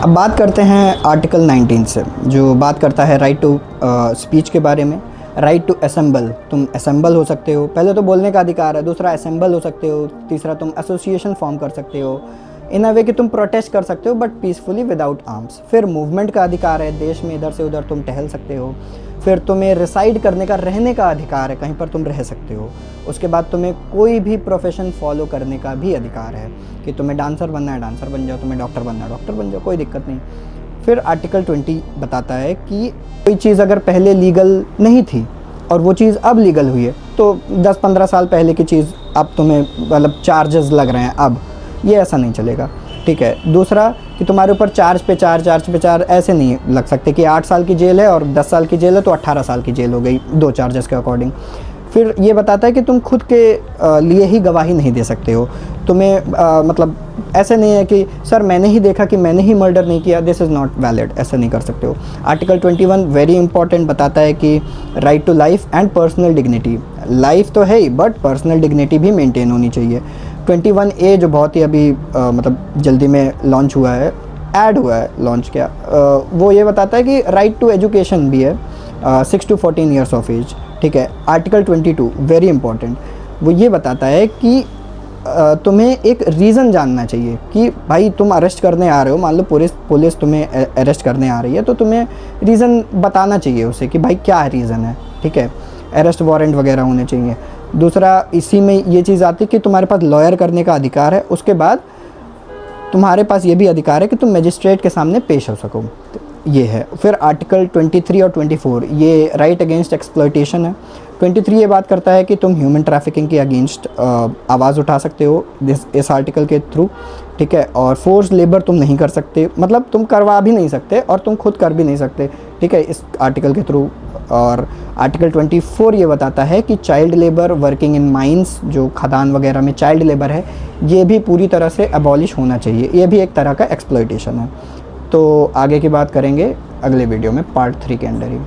अब बात करते हैं आर्टिकल 19 से, जो बात करता है राइट टू स्पीच के बारे में। राइट टू असेंबल, तुम असेंबल हो सकते हो, पहले तो बोलने का अधिकार है, दूसरा असेंबल हो सकते हो, तीसरा तुम एसोसिएशन फॉर्म कर सकते हो इन अ वे कि तुम प्रोटेस्ट कर सकते हो बट पीसफुली विदाउट आर्म्स। फिर मूवमेंट का अधिकार है, देश में इधर से उधर तुम टहल सकते हो। फिर तुम्हें रिसाइड करने का, रहने का अधिकार है, कहीं पर तुम रह सकते हो। उसके बाद तुम्हें कोई भी प्रोफेशन फॉलो करने का भी अधिकार है कि तुम्हें डांसर बनना है डांसर बन जाओ, तुम्हें डॉक्टर बनना है डॉक्टर बन जाओ, कोई दिक्कत नहीं। फिर आर्टिकल 20 बताता है कि कोई चीज़ अगर पहले लीगल नहीं थी और वो चीज़ अब लीगल हुई है, तो 10-15 साल पहले की चीज़ अब तुम्हें मतलब चार्जेस लग रहे हैं, अब ये ऐसा नहीं चलेगा, ठीक है। दूसरा कि तुम्हारे ऊपर चार्ज पे चार्ज ऐसे नहीं लग सकते कि 8 साल की जेल है और 10 साल की जेल है तो 18 साल की जेल हो गई, 2 चार्जेस के अकॉर्डिंग। फिर ये बताता है कि तुम खुद के लिए ही गवाही नहीं दे सकते हो। तुम्हें मतलब ऐसे नहीं है कि सर मैंने ही देखा कि मैंने ही मर्डर नहीं किया, दिस इज़ नॉट वैलिड, ऐसे नहीं कर सकते हो। आर्टिकल 21 वेरी इंपॉर्टेंट बताता है कि right to life and personal dignity. Life तो है ही बट पर्सनल डिग्निटी भी मेंटेन होनी चाहिए। 21A जो बहुत ही अभी मतलब जल्दी में लॉन्च हुआ है, ऐड हुआ है, लॉन्च क्या, वो ये बताता है कि राइट टू एजुकेशन भी है 6 to 14 ईयर्स ऑफ एज, ठीक है। आर्टिकल 22 वेरी इंपॉर्टेंट, वो ये बताता है कि तुम्हें एक रीज़न जानना चाहिए कि भाई तुम अरेस्ट करने आ रहे हो, मान लो पुलिस तुम्हें अरेस्ट करने आ रही है तो तुम्हें रीज़न बताना चाहिए उसे कि भाई क्या रीज़न है, ठीक है। अरेस्ट वारंट वगैरह होने चाहिए। दूसरा इसी में ये चीज़ आती है कि तुम्हारे पास लॉयर करने का अधिकार है। उसके बाद तुम्हारे पास ये भी अधिकार है कि तुम मजिस्ट्रेट के सामने पेश हो सको, ये है। फिर आर्टिकल 23 और 24 ये राइट अगेंस्ट एक्सप्लॉयटेशन है। 23 ये बात करता है कि तुम ह्यूमन ट्रैफिकिंग के अगेंस्ट आवाज़ उठा सकते हो इस आर्टिकल के थ्रू, ठीक है। और फोर्स लेबर तुम नहीं कर सकते, मतलब तुम करवा भी नहीं सकते और तुम खुद कर भी नहीं सकते, ठीक है, इस आर्टिकल के थ्रू। और आर्टिकल 24 ये बताता है कि child labour working in mines, जो खदान वगैरह में चाइल्ड लेबर है, ये भी पूरी तरह से अबॉलिश होना चाहिए। ये भी एक तरह का एक्सप्लॉयटेशन है। तो आगे की बात करेंगे अगले वीडियो में, पार्ट 3 के अंदर ही।